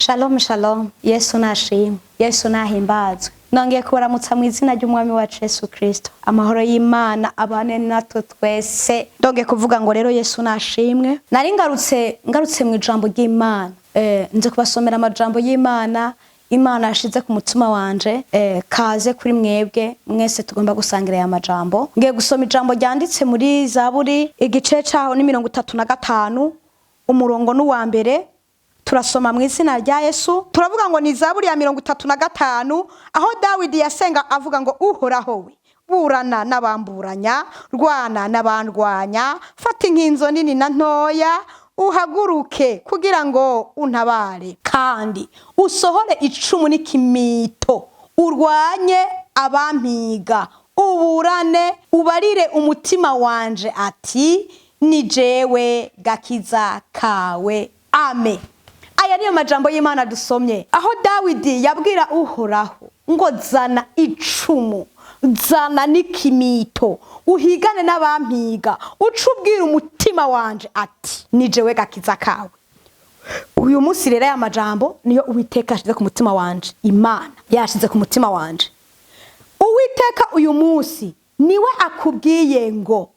Shalom shalom. Yesu nashimwe. Yesu nahimbazwe. Nongeye kubaramutsa mu izina ry'umwami wacu Yesu Kristo. Amahoro y'Imana abane natwe twese. Ndongeye kuvuga ngo rero Yesu nashimwe. Nari ngarutse mu ijambo ry'Imana. Nze kubasomera amajambo y'Imana. Imana yashize ku mutima wanje. Kaze kuri mwebwe mwese tugomba gusangira aya majambo. Ngiye gusoma ijambo ryanditse muri Zaburi igice caho ni 35 umurongo n'uwa mbere. Turasoma mu izina rya Yesu. Turavuga ngo ni Zaburi ya 35 aho Dawidi yasenga avuga ngo uhoraho we burana n'abamburanya, rwana n'abandwanya, fata inkinzo nini na ntoya, uhaguruke kugira ngo untabare, kandi usohore icumu n'ikimito, urwanye abampiga, uburane ubarire umutima wanje ati ni jewe gakiza kawe. Amen. Aya niyo majambo y'Imana dusomye aho Dawidi yabwira uhoraho ngo zana icumu, zana n'ikimito, uhigane n'abampiga, ucubwira umutima wanje ati ni jewe gakiza kawe. Uyu munsi rero aya majambo niyo Uwiteka yashize ku mutima wanje. Imana yashize ku mutima wanje. Uwiteka uyu munsi niwe akubwiye ngo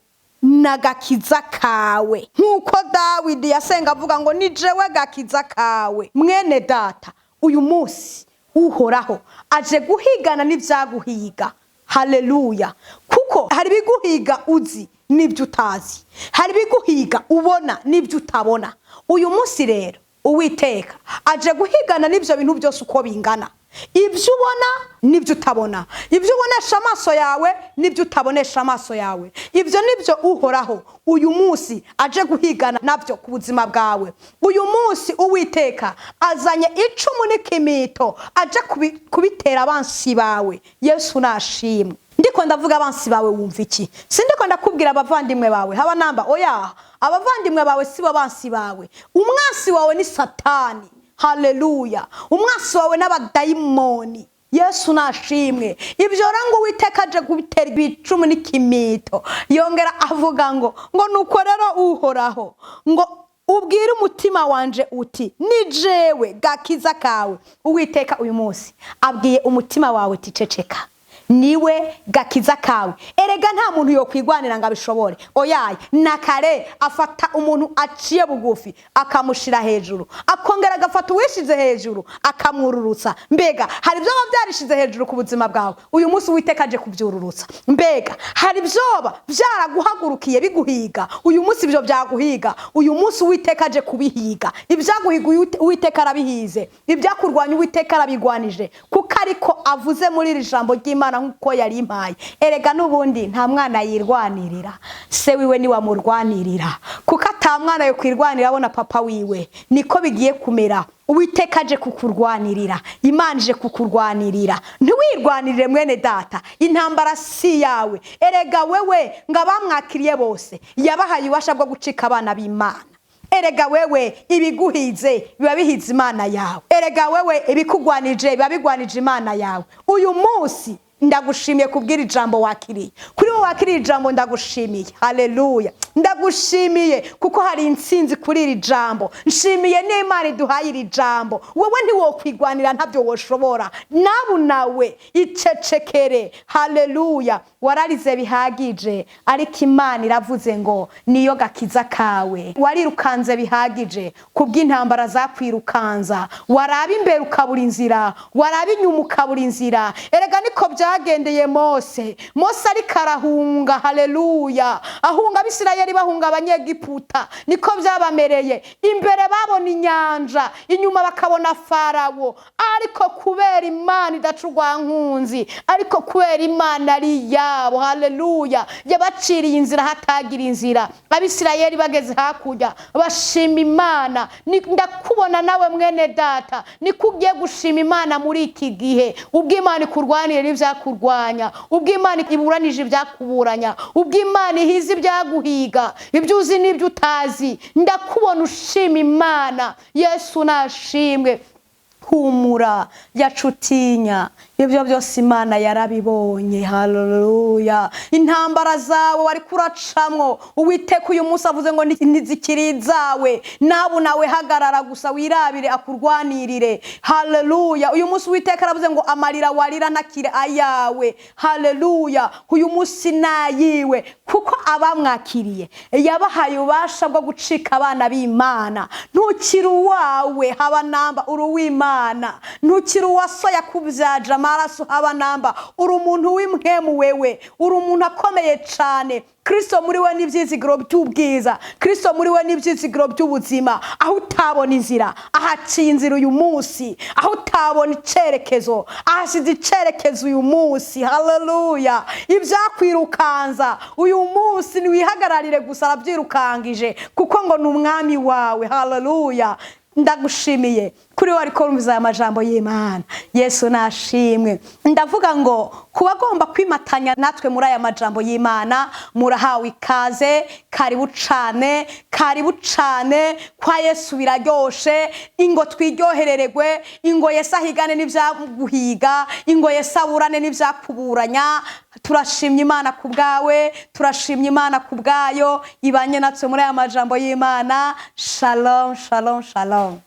nagakiza kawe, nkuko Dawidi yasenga avuga ngo ni jewe gakiza kawe. Mwene data, uyu munsi uhoraho aje guhigana n'ivyaguhiga. Haleluya. Kuko hari biguhiga uzi n'ibyo utazi, hari biguhiga ubona n'ibyo utabona. Uyu munsi rero Uwiteka aje guhigana n'ivyo bintu byose uko bingana. Ibyo ubona nibyo utabona, ibyo ubonesha amaso yawe nibyo utabonesha amaso yawe. Ibyo nibyo uhoraho uyu munsi aje guhigana nabyo ku buzima bwawe. Uyu munsi Uwiteka azanye icumu n'ikimito aje kubitera abansi bawe. Yesu nashimwe. Ndiko ndavuga abansi bawe wumva iki? Sindiko ndakubwira abavandimwe bawe haba namba oya, abavandimwe bawe sibo abansi bawe. Umwansi wawe ni Satani. Haleluya. Umwasi wawe n'abadayimoni. Yesu nashimwe. Ibyo rango Uwiteka aje kubitera ibicumu n'ikimito. Yongera avuga ngo nuko rero uhoraho ngo ubwire umutima wanje uti ni jewe gakiza kawe. Uwiteka uyu munsi abwiye umutima wawe uti ceceka, niwe gakiza kawe. Erega nta muntu yo kwigwanira ngo abishobore. Oyaye nakare afata umuntu aciye bugufi akamushira hejuru, akongera agafata uwishize hejuru akamwururutsa. Mbega hari byo byarishize hejuru ku buzima bwawe, uyu munsi Uwiteka aje kubyururutsa. Mbega hari byoba byaraguhagurukiye biguhiga, uyu munsi byo byaguhiga, uyu munsi Uwiteka aje kubihiga. Ibyaguhiga Uwiteka arabihize, ibyakurwanya Uwiteka arabigwanije, kuko ariko avuze muri iri jambo ry'Imana nkuko yari impaye. Erega nubundi nta mwana yirwanirira, se wiwe ni wamurwanirira, kuko ata mwana yo kwirwanira abona papa wiwe. Niko bigiye kumera. Uwiteka aje kukurwanirira, Imana ije kukurwanirira. Ntiwirwanirire mwene data, intambara si yawe. Erega wewe ngabamwakiriye bose yabahaye ubasha bwo gucika abana b'Imana. Erega wewe ibiguhize biba bihize Imana yawe. Erega wewe ibikugwanije biba bigwanije Imana yawe. Uyu munsi ndagushimiye kubwira ijambo wakiriye. Kuri wowe wakiriye ijambo ndagushimiye. Haleluya. Ndagushimiye kuko hari intsinzi kuri iri jambo. Nshimiye n'Imana iduhaye iri jambo. Wewe ntiwokwigwanira ntabyo woshobora. Nawe icecekere. Haleluya. Wararize bihagije, ariko Imana iravuze ngo niyo gakiza kawe. Warirukanze bihagije kubw'intambara zakwirukanza. Waraba imbere ukabura inzira, waraba inyuma ukabura inzira. Erega niko byagendeye Mose ariko arahunga. Haleluya. Ahunga Abisirayeli bahunga Abanyegiputa. Niko byabamereye. Imbere babona inyanja, inyuma bakabona Farawo. Ariko kubera Imana idacurwankunzi, ariko kubera Imana ari yabo. Haleluya. Yabaciriye inzira hatagira inzira. Abisirayeli bageze hakurya bashima Imana. Ndakubona nawe mwene data, nikugiye gushima Imana muri iki gihe. Ubw'Imana ikurwanira ibyakurwanya, ubw'Imana iburanije ibyakuburanya, ubw'Imana ihize ibyaguhiga, ibyo uzi n'ibyo utazi. Ndakubona ushima Imana. Yesu nashimwe. Humura yacutinya, ibyo byose Imana yarabibonye. Haleluya. Intambara zawe wari kuracamwo, Uwiteka uyu munsi avuze ngo ntizikiri izawe, nawe hagarara gusa wirabire akurwanirire. Haleluya. Uyu munsi Uwiteka aravuze ngo amarira warira nakire ayawe. Haleluya. Uyu munsi nayiwe, kuko abamwakiriye yabahaye ubasha bwo gucika abana b'Imana. Ntukiri uwawe haba namba, uri uw'Imana. Ntukiri uwaso yakubyaje amaraso haba namba, uri umuntu w'imwemu wewe, uri umuntu akomeye cyane. Kristo muri we n'ibyizigiro by'ubwiza, Kristo muri we n'ibyizigiro by'ubuzima. Aho utabona inzira ahaciye inzira uyu munsi, aho utabona icerekezo ahasize icerekezo uyu munsi. Haleluya. Ibyakwirukanza uyu munsi niwihagararire gusa arabyirukangije, kuko ngo ni umwami wawe. Haleluya. Ndagushimiye kuri wari kumviza aya majambo y'Imana. Yesu nashimwe. Ndavuga ngo kubagomba kwimatanya natwe muri aya majambo y'Imana, murahawe ikaze. Karibu cane kwa Yesu biraryoshe. Ingo twiryoherererwe, ingo Yesu ahigane n'ivyaguhiga, ingo Yesu aburane n'ivyakuburanya. Turashimye Imana kubwawe, turashimye Imana kubwayo ibanye natwe muri aya majambo y'Imana. Shalom, shalom, shalom.